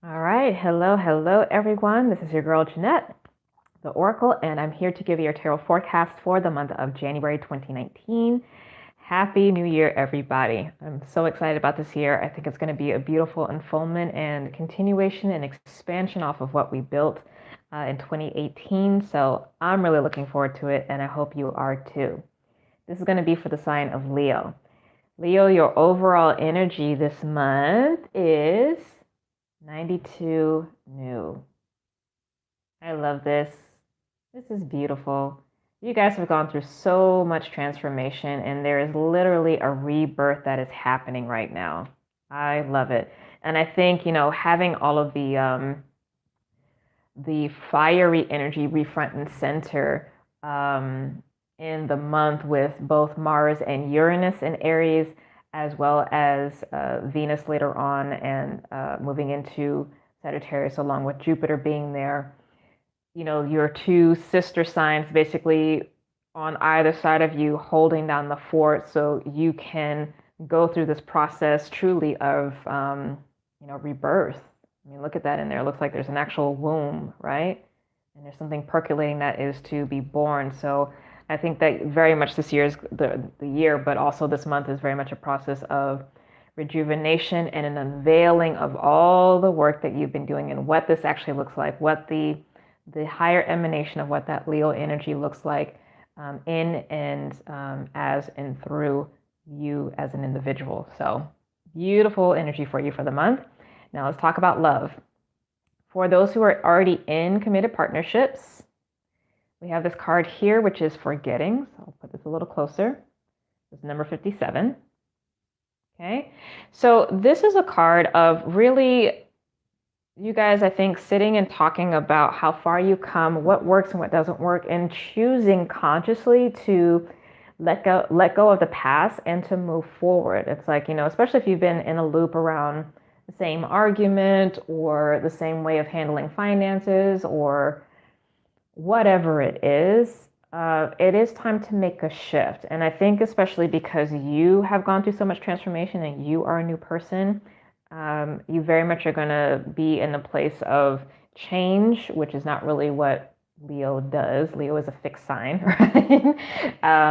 All right. Hello, everyone. This is your girl, Jynnette the Oracle, and I'm here to give you your tarot forecast for the month of January 2019. Happy New Year, everybody. I'm so excited about this year. I think it's going to be a beautiful unfoldment and continuation and expansion off of what we built in 2018. So I'm really looking forward to it, and I hope you are too. This is going to be for the sign of Leo. Leo, your overall energy this month is 92 new. I love this. This is beautiful. You guys have gone through so much transformation, and there is literally a rebirth that is happening right now. I love it. And I think, having all of the fiery energy be front and center in the month with both Mars and Uranus in Aries, as well as Venus later on and moving into Sagittarius, along with Jupiter being there. Your two sister signs basically on either side of you holding down the fort so you can go through this process truly of, rebirth. I mean, look at that in there. It looks like there's an actual womb, right? And there's something percolating that is to be born. So I think that very much this year is the year, but also this month is very much a process of rejuvenation and an unveiling of all the work that you've been doing and what this actually looks like, what the higher emanation of what that Leo energy looks like in and as and through you as an individual. So beautiful energy for you for the month. Now let's talk about love. For those who are already in committed partnerships, we have this card here, which is forgetting. So I'll put this a little closer. It's number 57. Okay. So this is a card of really, you guys, I think, sitting and talking about how far you come, what works and what doesn't work, and choosing consciously to let go of the past and to move forward. It's like, especially if you've been in a loop around the same argument or the same way of handling finances or whatever it is time to make a shift. And I think especially because you have gone through so much transformation and you are a new person, you very much are going to be in a place of change, which is not really what Leo does. Leo is a fixed sign, right?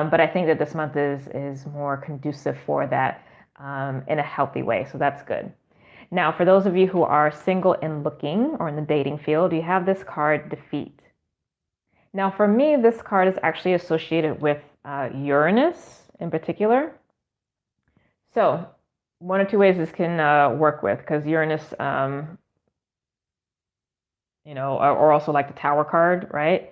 But I think that this month is more conducive for that in a healthy way. So that's good. Now, for those of you who are single and looking or in the dating field, you have this card, Defeat. Now, for me, this card is actually associated with Uranus in particular. So one or two ways this can work with, because Uranus, or also like the Tower card, right?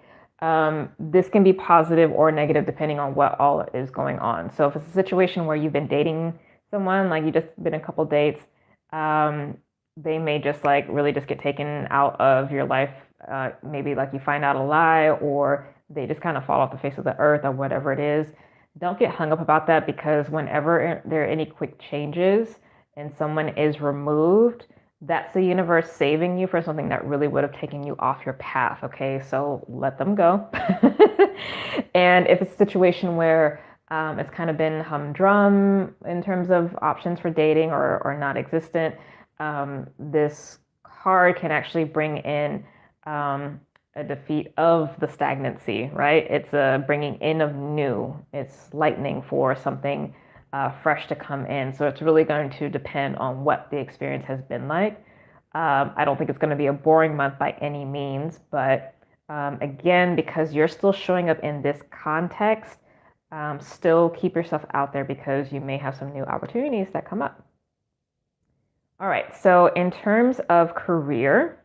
This can be positive or negative depending on what all is going on. So if it's a situation where you've been dating someone, like you just been a couple dates, they may just like really just get taken out of your life. Maybe like you find out a lie or they just kind of fall off the face of the earth or whatever it is. Don't get hung up about that, because whenever there are any quick changes and someone is removed, that's the universe saving you for something that really would have taken you off your path. Okay, so let them go. And if it's a situation where it's kind of been humdrum in terms of options for dating or not existent, this card can actually bring in a defeat of the stagnancy, right? It's a bringing in of new. It's lightning for something fresh to come in. So it's really going to depend on what the experience has been like. I don't think it's going to be a boring month by any means, but again, because you're still showing up in this context, still keep yourself out there because you may have some new opportunities that come up. All right, so in terms of career,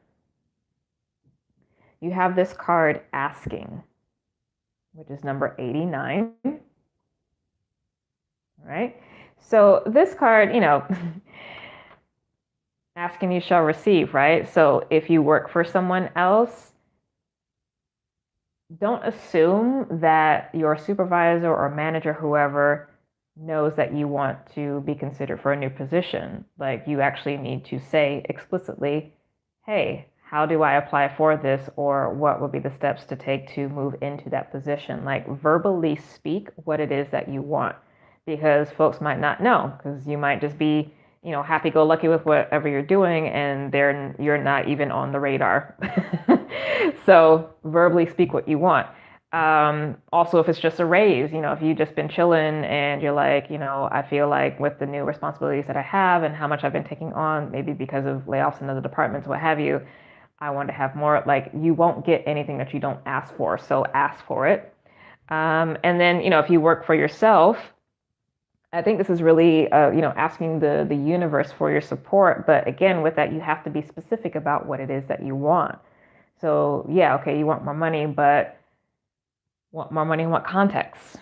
you have this card, Asking, which is number 89. All right. So this card, asking you shall receive, right? So if you work for someone else, don't assume that your supervisor or manager, whoever, knows that you want to be considered for a new position. Like, you actually need to say explicitly, hey, how do I apply for this, or what would be the steps to take to move into that position? Like, verbally speak what it is that you want, because folks might not know, because you might just be happy-go-lucky with whatever you're doing, and you're not even on the radar. So verbally speak what you want. Also, if it's just a raise, if you've just been chilling and you're like, I feel like with the new responsibilities that I have and how much I've been taking on, maybe because of layoffs in other departments, what have you, I want to have more. Like, you won't get anything that you don't ask for, so ask for it. And then, if you work for yourself, I think this is really, asking the universe for your support. But again, with that, you have to be specific about what it is that you want. So yeah, okay, you want more money, but want more money in what context?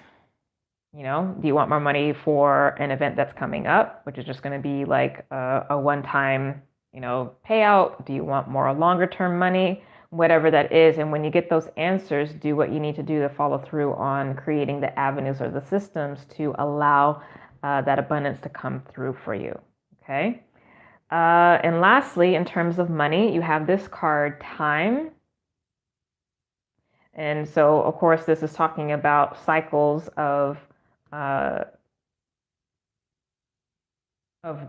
Do you want more money for an event that's coming up, which is just going to be like a one-time, payout? Do you want more longer term money? Whatever that is. And when you get those answers, do what you need to do to follow through on creating the avenues or the systems to allow that abundance to come through for you. Okay. And lastly, in terms of money, you have this card, time. And so, of course, this is talking about cycles of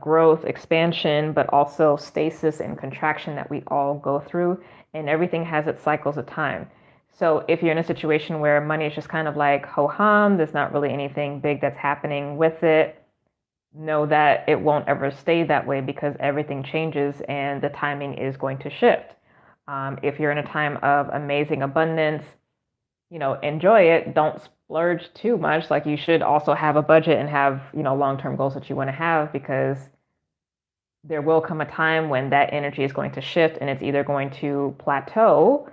growth, expansion, but also stasis and contraction that we all go through, and everything has its cycles of time. So if you're in a situation where money is just kind of like ho-hum, there's not really anything big that's happening with it, know that it won't ever stay that way, because everything changes and the timing is going to shift. If you're in a time of amazing abundance, enjoy it. Don't splurge too much. Like, you should also have a budget and have, long-term goals that you want to have, because there will come a time when that energy is going to shift and it's either going to plateau,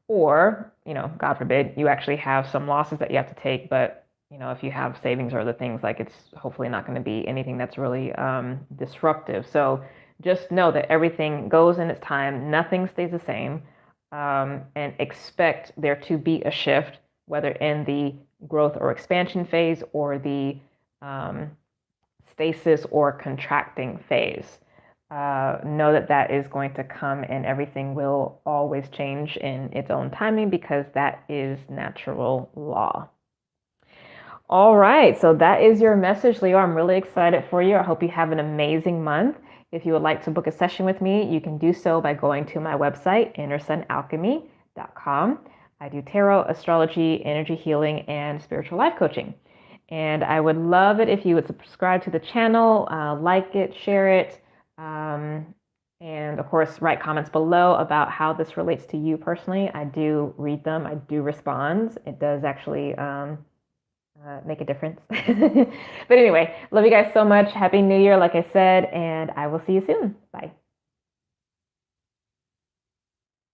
or, God forbid, you actually have some losses that you have to take. But, if you have savings or other things, like, it's hopefully not going to be anything that's really disruptive. So just know that everything goes in its time. Nothing stays the same. And expect there to be a shift, whether in the growth or expansion phase, or the stasis or contracting phase. Know that that is going to come, and everything will always change in its own timing, because that is natural law. All right, so that is your message, Leo. I'm really excited for you. I hope you have an amazing month. If you would like to book a session with me, you can do so by going to my website, innersunalchemy.com. I do tarot, astrology, energy healing, and spiritual life coaching. And I would love it if you would subscribe to the channel, like it, share it, and of course, write comments below about how this relates to you personally. I do read them. I do respond. It does actually make a difference. But anyway, love you guys so much. Happy New Year, like I said, and I will see you soon. Bye.